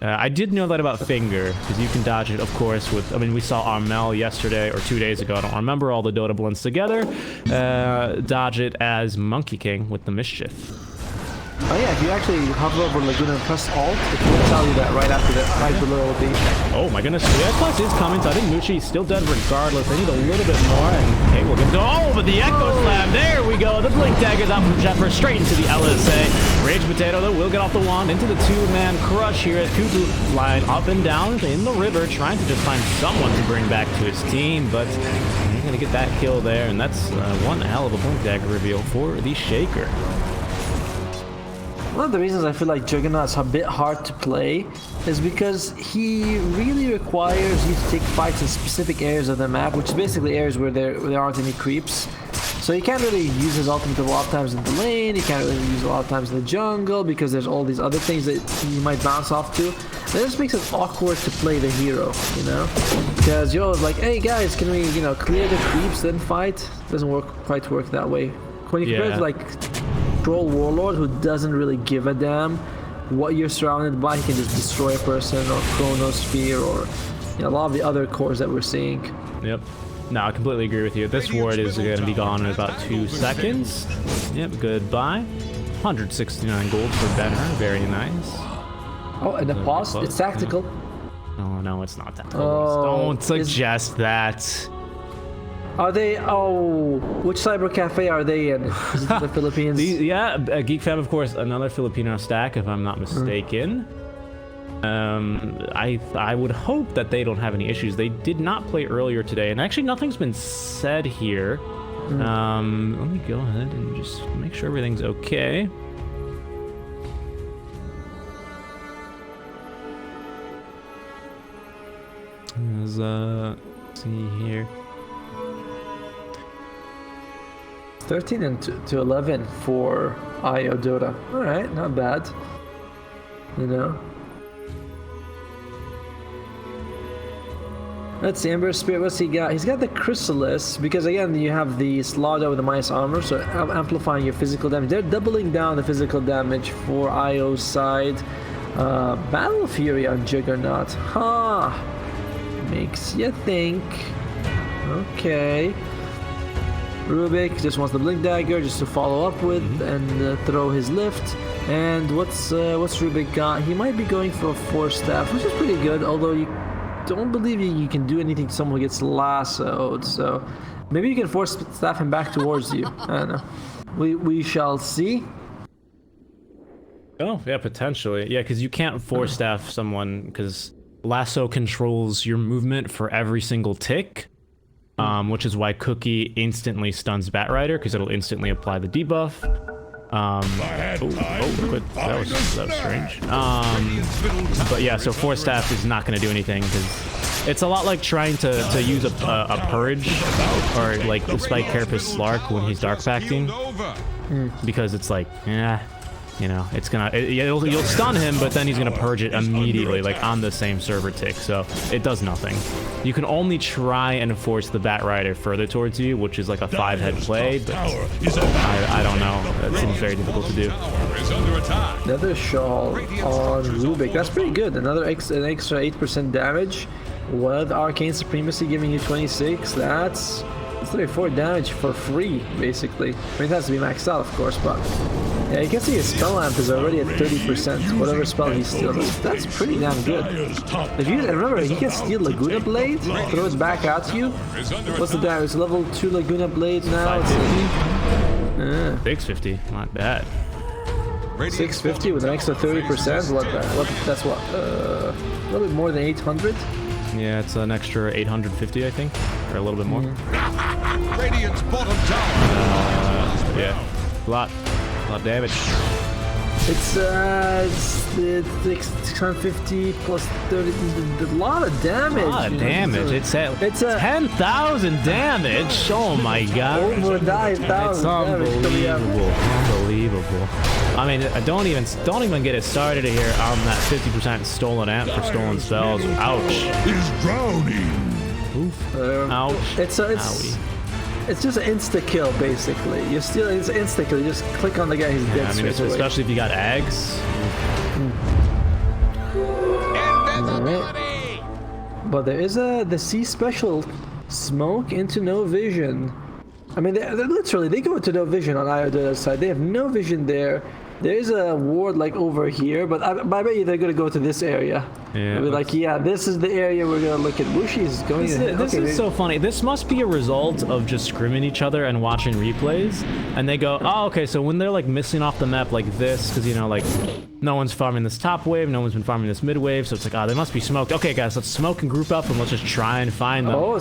I did know that about Finger, because you can dodge it, of course, with... I mean, we saw Armel yesterday, or 2 days ago, I don't remember all the Dota blends together. Dodge it as Monkey King with the Mischief. Oh yeah, if you actually hover over Laguna and press Alt, it will tell you that right after that, right below the... Oh my goodness, the X-Plus is coming, so I think Mushi is still dead regardless. They need a little bit more, and okay, we'll get to... Oh, but the Echo Slam, there we go. The Blink Dagger's out from Zephyr, straight into the LSA. Rage Potato, though, will get off the wand into the two-man crush here as Cuckoo flying up and down in the river, trying to just find someone to bring back to his team, but he's going to get that kill there, and that's one hell of a Blink Dagger reveal for the Shaker. One of the reasons I feel like Juggernaut's a bit hard to play is because he really requires you to take fights in specific areas of the map, which is basically areas where there aren't any creeps. So you can't really use his ultimate a lot of times in the lane, you can't really use it a lot of times in the jungle because there's all these other things that you might bounce off to. That just makes it awkward to play the hero, you know? Because you're always like, hey guys, can we, you know, clear the creeps then fight? Doesn't quite work that way. When you compare it to like Troll Warlord, who doesn't really give a damn what you're surrounded by, he can just destroy a person, or Chronosphere, or you know, a lot of the other cores that we're seeing. Yep. No, I completely agree with you. This ward is going to be gone in about 2 seconds. Yep, goodbye. 169 gold for Benner, very nice. Oh, and the pause, it's tactical. Oh, no, it's not tactical. Oh, don't suggest that. Are they? Oh, which cyber cafe are they in? Is it the Philippines? Yeah, Geek Fam, of course, another Filipino stack, if I'm not mistaken. I would hope that they don't have any issues. They did not play earlier today, and actually nothing's been said here. Let me go ahead and just make sure everything's okay. Let's see here. 13 and to 11 for IO Dota. All right, not bad. You know. Let's see, Ember Spirit, what's he got? He's got the Chrysalis, because again, you have the Slaughter with the minus armor, so amplifying your physical damage. They're doubling down the physical damage for IO's side. Battle Fury on Juggernaut. Huh. Makes you think. Okay. Rubik just wants the Blink Dagger just to follow up with and throw his lift. And what's Rubik got? He might be going for a Force Staff, which is pretty good, although you don't believe you can do anything to someone who gets lassoed, so maybe you can Force Staff him back towards you. I don't know. We shall see. Oh, yeah, potentially. Yeah, because you can't Force Staff someone, because Lasso controls your movement for every single tick. Which is why Cookie instantly stuns Batrider, because it'll instantly apply the debuff. That was strange. But yeah, so Force Staff is not going to do anything, because it's a lot like trying to use a Purge, or like the Spike Carapace Slark when he's Dark Facting, because it's like, yeah, you know, it's gonna, you'll stun him, but then he's gonna purge it immediately, like on the same server tick, so it does nothing. You can only try and force the Bat Rider further towards you, which is like a 5-head play, but I don't know. That seems very difficult to do. Another shawl on Rubik. That's pretty good. An extra 8% damage with Arcane Supremacy giving you 26. That's 34 damage for free, basically. I mean, it has to be maxed out, of course, but yeah, you can see his spell lamp is already at 30%. Whatever spell he steals, that's pretty damn good. If you remember, he can steal Laguna Blade, throw it back at you. What's the damage? Level 2 Laguna Blade now. 650, not bad. 650 with an extra 30%. That's what? A little bit more than 800. Yeah, it's an extra 850, I think, or a little bit more. Radiant's bottom tower. Yeah, a lot of damage. It's 650 plus 30. A lot of damage. A lot of damage. It's at 10,000 damage. Oh my god. Over 9,000. It's unbelievable. Unbelievable. I mean, don't even get it started here on that 50% stolen amp for stolen spells. Ouch. Is drowning. Oof. Ouch. It's just an insta kill, basically. You steal, it's insta kill. You just click on the guy, he's dead. I mean, especially if you got eggs. Right. But there is the C special, smoke into no vision. I mean, they're literally, they go into no vision on Iodota's side. They have no vision there. There is a ward like over here, but I bet you they're gonna go to this area. Yeah. They'll be like, yeah, this is the area we're gonna look at. Wushi's going. This is so funny. This must be a result of just scrimming each other and watching replays. And they go, oh, okay. So when they're like missing off the map like this, because you know, like no one's farming this top wave, no one's been farming this mid wave, so it's like, oh, they must be smoked. Okay, guys, let's smoke and group up, and let's just try and find them. Oh,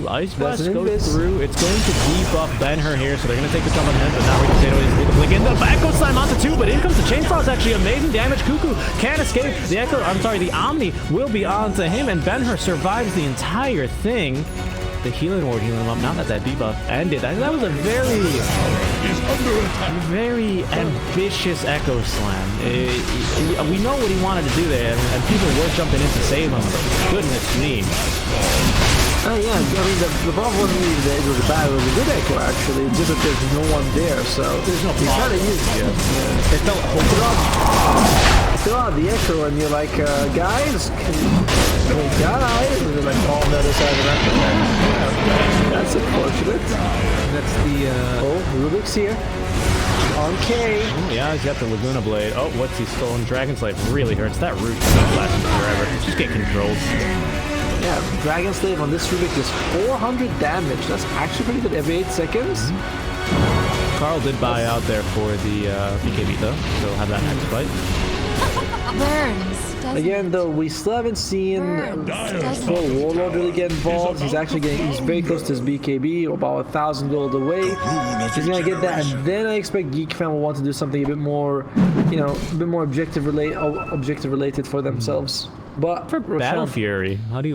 Ice Blast goes through. It's going to debuff Ben-Hur here, so they're gonna take the jump on him, but now we're gonna say the blink in. The back goes Slime onto 2, but in comes the Chainsaw. It's actually amazing damage. Cuckoo can't escape. The Echo, I'm sorry, the Omni will be onto him, and Ben-Hur survives the entire thing. The healing ward healing him up. Now that debuff ended, that was a very ambitious Echo Slam. We know what he wanted to do there, and people were jumping in to save him. Goodness me. Oh yeah, I mean the problem wasn't even that it was a bad, it was a good echo actually, just that there's no one there, so there's no you kind of use it. Yeah. It felt throw out the echo and you're like, guys, can we die? And they're like all on the other side of the map. Yeah, that's unfortunate. That's the Rubik's here. On K. Yeah, he's got the Laguna Blade. Oh, what's he stolen? Dragon Slave really hurts. That root doesn't last forever. Just get controlled. Yeah, Dragon Slave on this Rubik is 400 damage. That's actually pretty good every 8 seconds. Carl did buy out there for the BKB though, so he'll have that next fight. Burns. Again, though, we still haven't seen Full Warlord really get involved. He's actually he's very close to his BKB, about 1,000 gold away. He's gonna get that, and then I expect Geek fan will want to do something a bit more, you know, a bit more objective related for themselves. But for Battle Fury, what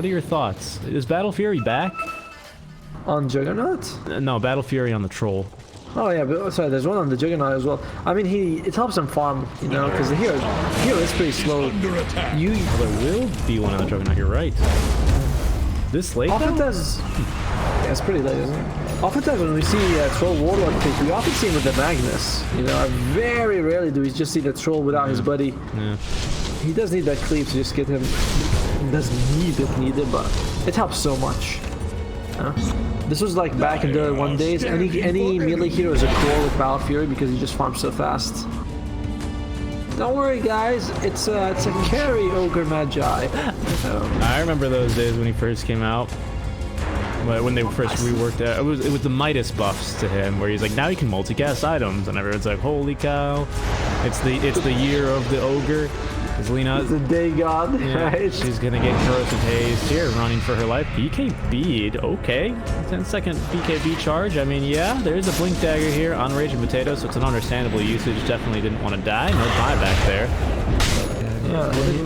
are your thoughts? Is Battle Fury back? On Juggernaut? No, Battle Fury on the Troll. Oh yeah, but sorry, there's one on the Juggernaut as well. I mean, it helps him farm, you know, because the hero is pretty slow. There will be one on the Juggernaut. You're right. This late? Oftentimes, yeah, it's pretty late, isn't it? Oftentimes when we see Troll Warlord pick, we often see him with the Magnus. You know, very rarely do we just see the Troll without his buddy. Yeah. He does need that cleave to just get him. He doesn't need it, but it helps so much. This was like back in the one days. Any melee hero is a core with Battle Fury because he just farms so fast. Don't worry, guys. It's a carry Ogre Magi. I remember those days when he first came out. When they first reworked it, it was the Midas buffs to him, where he's like, now he can multicast items, and everyone's like, holy cow! It's the year of the ogre. Is Lena? The day god, yeah, right? She's gonna get corrosive haze here, running for her life. BKB'd, okay. 10-second BKB charge. I mean, yeah, there is a blink dagger here on Raging Potato, so it's an understandable usage. Definitely didn't want to die. No buyback there.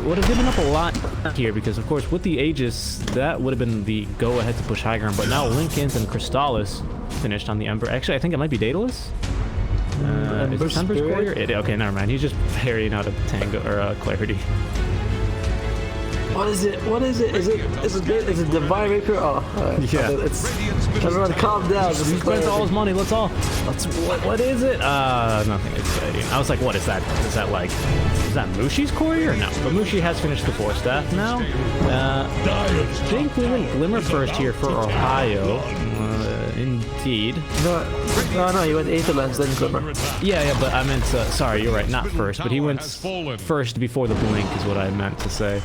Would have given up a lot here because, of course, with the Aegis, that would have been the go-ahead to push high ground. But now Linkins and Crystallis finished on the Ember. Actually, I think it might be Daedalus. Is it Ember's Warrior? Okay, never mind. He's just parrying out of Tango or Clarity. What is it? What is it? Is it Divine Rapier? Oh, yeah. Everyone, calm down. He spent all his money. What is it? Nothing exciting. I was like, what is that? Is that Mushi's courier? No, but Mushi has finished the 4-staff now. I think we went Glimmer first here for Ohio. Indeed. No, he went Aether Lens, then Glimmer. Yeah, but I meant, sorry, you're right, not first, but he went first before the blink is what I meant to say.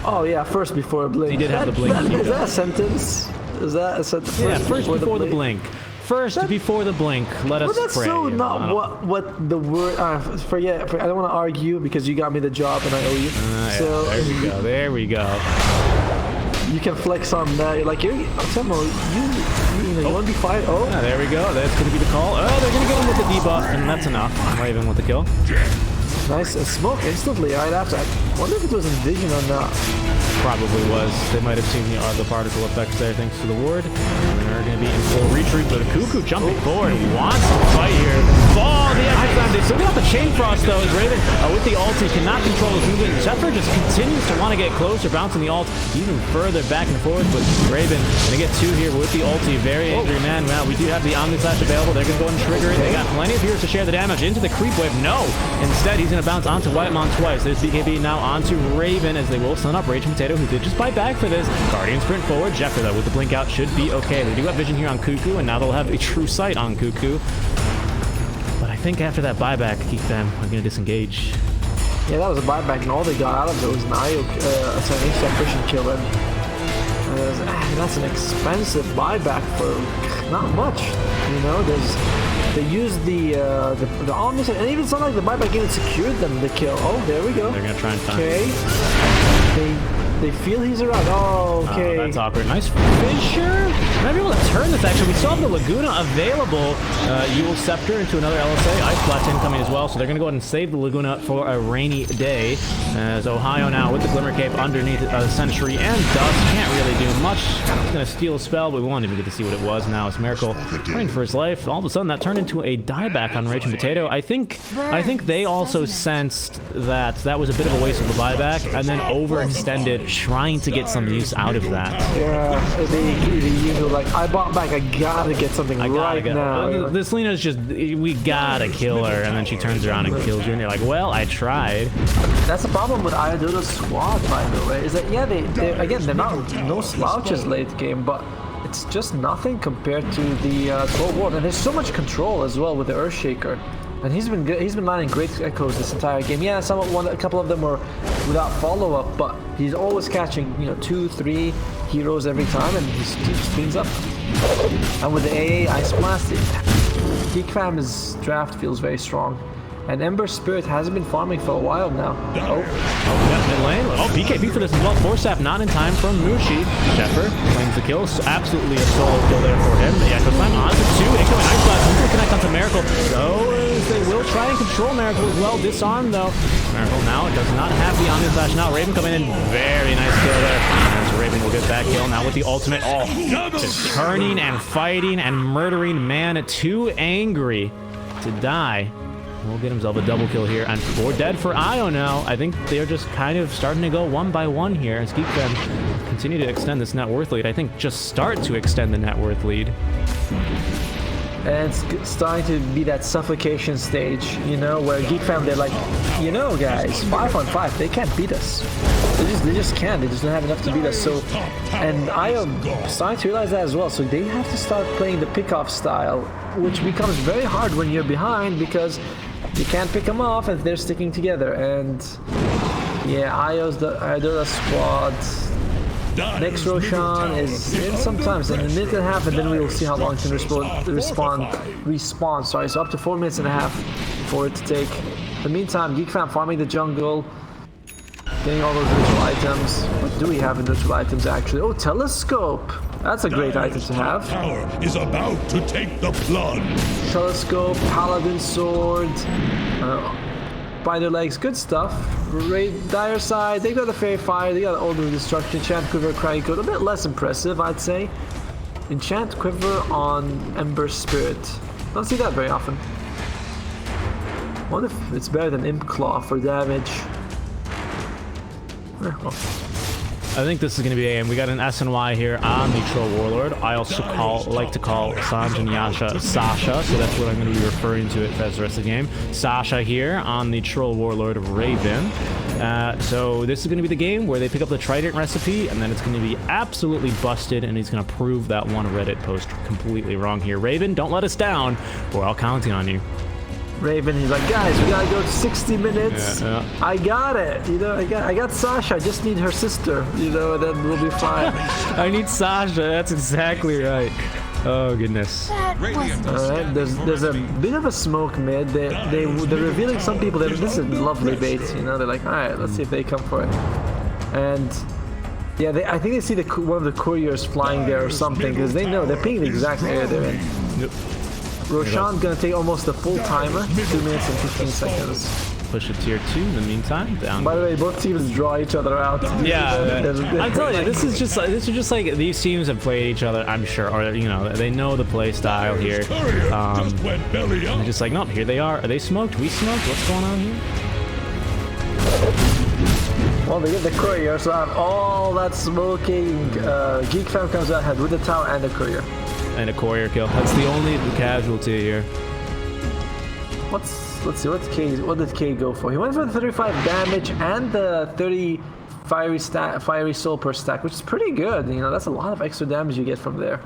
Oh yeah, first before blink. He did have the blink. Is that a sentence? Is that a sentence? Yeah, first before the blink. First before the blink. Let us pray. That's so not what the word. Forget. I don't want to argue because you got me the job and I owe you. So yeah, there we go. You can flex on that. Like you want to be fired. Oh, yeah, there we go. That's gonna be the call. Oh, they're gonna get him with the debuff, and that's enough. Raven with the kill. Nice, and smoke instantly right after. I wonder if it was Envision or not. Probably was. They might have seen the particle effects there thanks to the ward. And they're going to be in full retreat, but Cuckoo jumping forward. Wants to fight here. Ball, the extra time. They still got the Chain Frost though, as Raven with the ulti cannot control his movement. Zephyr just continues to want to get closer, bouncing the ult even further back and forth, but Raven going to get 2 here with the ulti. Very angry man. Well, we do have the Omni Slash available. They're going to go and trigger it. They got plenty of heroes to share the damage into the creep wave. No! Instead, he's going to bounce onto Whitemon twice. There's BKB now onto Raven as they will stun up Raging Potato, who did just bite back for this. Guardian sprint forward. Jeffrey, though, with the blink out should be okay. They do have vision here on Cuckoo, and now they'll have a true sight on Cuckoo. But I think after that buyback, Geek them are going to disengage. Yeah, that was a buyback, and all they got out of it was an IO, an insufficient kill. And that's an expensive buyback for not much. You know, they used the Omnis, and even something like the buyback even secured them the kill. Oh, there we go. They're gonna try and find. Okay. They feel he's around. Oh, okay. Oh, that's awkward. Nice Fissure. Might be able to turn this, actually. We still have the Laguna available. Yule Scepter into another LSA. Ice Blast incoming as well, so they're going to go ahead and save the Laguna for a rainy day. As Ohio now with the Glimmer Cape underneath Sentry and Dust. Can't really do much. He's going to steal a spell, but we won't even get to see what it was now. It's Miracle running for his life. All of a sudden, that turned into a dieback on Raging Potato. I think they also sensed that was a bit of a waste of the buyback, and then overextended, trying to get some use out of that. Yeah, they like, I bought back, I gotta get something right now. This Lena's just, we gotta kill her, and then she turns around and kills you, and you're like, well, I tried. That's the problem with Iodota's squad, by the way, is that, yeah, they're not no slouches late game, but it's just nothing compared to the 12 Ward, and there's so much control as well with the Earthshaker. And he's been good. He's been landing great echoes this entire game. Yeah, a couple of them were without follow-up, but he's always catching 2, 3 heroes every time, and he keeps things up. And with the AA Ice Blast, Geek Fam's draft feels very strong. And Ember Spirit hasn't been farming for a while now. Oh, yeah, mid lane. Oh, BKB for this as well. Force not in time from Mushi. Shepard claims the kill. Absolutely a solo kill there for him. The Echo Slam on to 2. Incoming Ice Blast. He's going to connect onto Miracle. So they will try and control Miracle as well. Disarm though. Miracle now does not have the Omni Slash now. Raven coming in. Very nice kill there. And so Raven will get that kill now with the ultimate. Oh, just turning and fighting and murdering man. Too angry to die. Will get himself a double kill here, and 4 dead for Io now. I think they're just kind of starting to go one by one here as Geek Fam continue to extend this net worth lead. I think just start to extend the net worth lead. And it's starting to be that suffocation stage, where Geek Fam, they're like, guys, 5-on-5, they can't beat us. They just can't. They just don't have enough to beat us. So, and Io starting to realize that as well. So they have to start playing the pick-off style, which becomes very hard when you're behind because you can't pick them off if they're sticking together. And yeah, Iodota's squad. Next Roshan is in sometimes in a minute and a half, and then we will see how long it can respawn. Sorry, so up to 4 minutes and a half for it to take. In the meantime, Geek Fam farming the jungle, getting all those ritual items. What do we have in ritual items actually? Oh, Telescope. That's a great item to have. Tower is about to take the plunge. Telescope, Paladin Sword, Spider Legs, good stuff. Dire Side, they got the Fairy Fire, they got Order of Destruction, Enchant Quiver, Crying Code, a bit less impressive, I'd say. Enchant Quiver on Ember Spirit. Don't see that very often. What if it's better than Imp Claw for damage? Oh. I think this is going to be we got an SNY here on the Troll Warlord. I also like to call Sanj and Yasha Sasha, so that's what I'm going to be referring to it as the rest of the game. Sasha here on the Troll Warlord Raven. So this is going to be the game where they pick up the Trident recipe, and then it's going to be absolutely busted, and he's going to prove that one Reddit post completely wrong here. Raven, don't let us down. We're all counting on you. Raven, he's like, guys, we gotta go 60 minutes. Yeah. I got it. You know, I got Sasha. I just need her sister. You know, and then we'll be fine. I need Sasha. That's exactly right. Oh goodness. All right, there's a bit of a smoke mid. They're revealing some people that this is lovely bait. You know, they're like, all right, let's see if they come for it. And yeah, I think they see one of the couriers flying there or something because they know they're pinging the exact area they're in. Yep. Roshan's gonna take almost the full timer, 2 minutes and 15 seconds. Push a tier 2 in the meantime. Down. By the way, both teams draw each other out. Yeah, I'm telling you, this is just like these teams have played each other. I'm sure, or you know, they know the play style here. They're just like, nope, here they are. Are they smoked? We smoked. What's going on here? Well, they get the courier, so I have all that smoking. Geek fam comes out ahead with the tower and the courier. And a courier kill. That's the only casualty here. Let's see, what did K go for? He went for the 35 damage and the 30 fiery soul per stack, which is pretty good. You know, that's a lot of extra damage you get from there.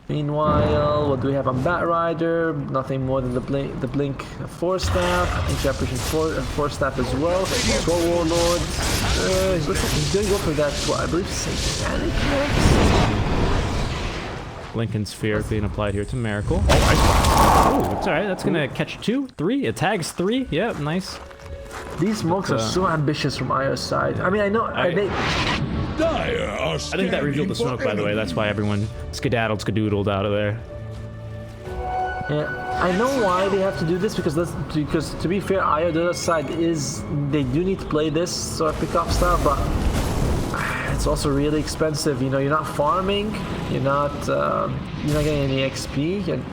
Meanwhile, what do we have on Bat Rider? Nothing more than the blink 4-staff, interruption 4-staff as well. Troll Warlord. Looks like he's gonna go for that. Well, I believe Satanic next. Lincoln Sphere being applied here to Miracle. Oh, it's alright. That's gonna catch 2, 3. It tags 3. Yep, nice. These smokes are so ambitious from IO's side. I mean, I know I think that revealed the smoke, by the way. That's why everyone skedaddled out of there. Yeah, I know why they have to do this because to be fair, IO's side they do need to play this sort of pickoff style, but it's also really expensive. You know, you're not farming, you're not getting any XP. And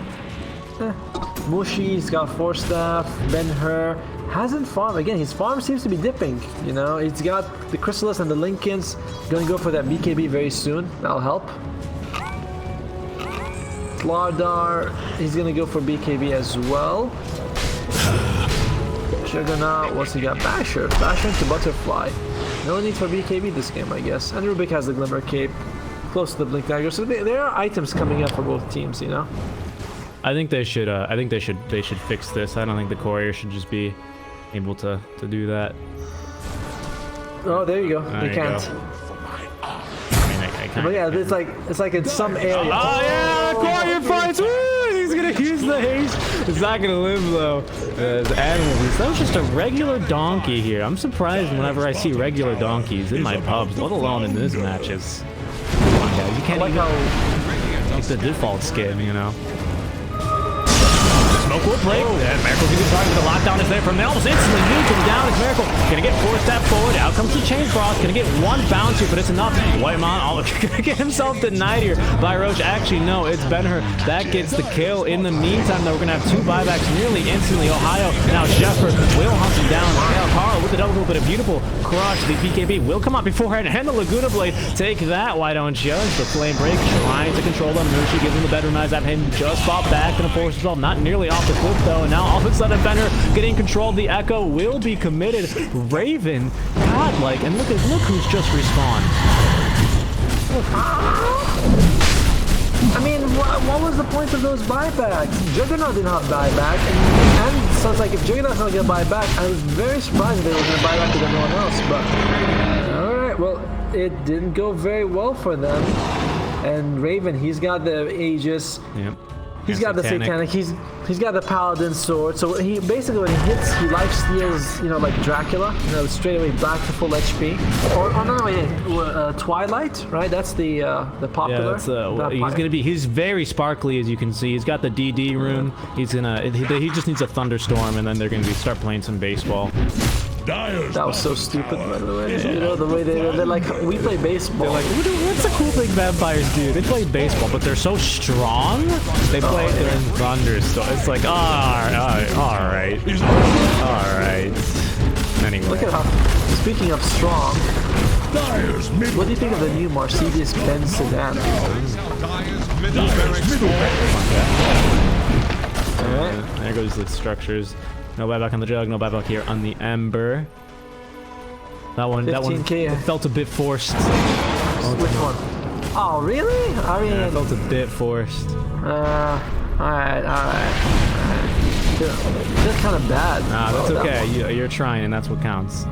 Mushi's got 4-staff. Ben-Hur hasn't farmed again. His farm seems to be dipping. You know, he's got the Chrysalis and the Lincolns. Gonna go for that BKB very soon. That'll help. Slardar, he's gonna go for BKB as well. Juggernaut, what's he got? Basher into Butterfly. No need for BKB this game, I guess. And Rubik has the Glimmer Cape, close to the Blink Dagger. So there are items coming up for both teams, you know. I think they should. I think they should fix this. I don't think the courier should just be able to do that. Oh, there you go. They can't. I can't. But yeah, it's like in some area. Oh yeah, courier fights. Woo! He's gonna use the haste. It's not gonna live though. The animal beast. That was just a regular donkey here. I'm surprised whenever I see regular donkeys in my pubs, let alone in these matches. Come on, guys, you can't even like the default skin, you know. Smoke will break. Miracle's gonna target the lockdown is there from there. Almost instantly nuke him down as Miracle. Gonna get 4-step forward. Out comes the Chain Frost. Gonna get 1 bounce here, but it's enough. Whitemon gonna get himself denied here by Roche. Actually, no, it's Ben-Hur that gets the kill. In the meantime, though, we're gonna have 2 buybacks nearly instantly. Ohio now Shepard will hunt him down. Carl with the double, but a beautiful crush. The BKB will come up beforehand, and the Laguna Blade take that. Why don't you? The Flame Break trying to control them. Mushi gives him the bedroom eyes at him. Just fall back and force himself, not nearly off the cliff though, and now all of a sudden Ben-Hur getting control of the Echo will be committed. Raven, godlike, and look who's just respawned. I mean, what was the point of those buybacks? Juggernaut did not buy back, and so it's like if Juggernaut's not gonna buy back, I was very surprised they were gonna buy back with everyone else. But all right, well, it didn't go very well for them. And Raven, he's got the Aegis. Yep. He's got the Satanic. He's got the Paladin sword. So he basically, when he hits, he life steals, you know, like Dracula, you know, straight away back to full HP. Or no, Twilight, right? That's the popular. Yeah, he's very sparkly, as you can see. He's got the DD rune. He just needs a thunderstorm, and then they're gonna start playing some baseball. Dyer's That was so stupid, by the way. You know, the way they're like, we play baseball. They're like, what's the cool thing vampires do? They play baseball, but they're so strong. They're in thunder, so it's like, all right. Anyway. Look at how, speaking of strong, Dyer's middle what do you think of the new Mercedes-Benz sedan? Alright. There goes the structures. No buyback on the jug, no buyback here on the ember. That one 15K. it felt a bit forced. Which one? Oh, really? I mean... Yeah, it felt a bit forced. Alright. That's kind of bad. Nah, that's okay. You're trying, and that's what counts.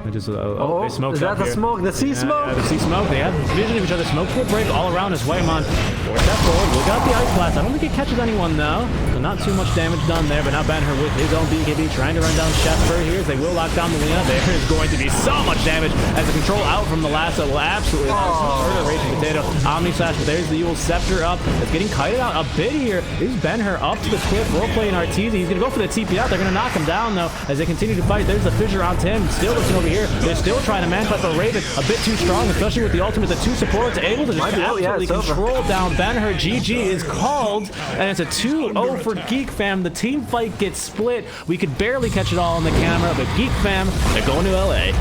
They just, they smoked is that up the here. smoke? The sea smoke? Yeah, the sea smoke. They have vision of each other. Smoke will break all around his way, man. Force that forward. We got the ice blast. I don't think it catches anyone, though. So not too much damage done there, but now Banner with his own BKB trying to run down Shepard here as they will lock down Melina. There is going to be so much damage as the control out from the lasso will absolutely murder Raging Potato. Omni Slash, but there's the Yule Scepter up. It's getting kited out a bit here. Is Ben-Hur up to the cliff, role-playing Arteezy. He's going to go for the TP out. They're going to knock him down, though, as they continue to fight. There's the fissure on Tim. Still looking over here. They're still trying to man-fight, but Raven a bit too strong, especially with the ultimate. The two supports able to just absolutely control down Ben-Hur. GG is called, and it's a 2-0 for Geek Fam. The team fight gets split. We could barely catch it all on the camera, but Geek Fam, they're going to LA.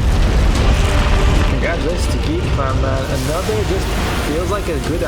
Congratulations to Geek Fam, man. Another just feels like a good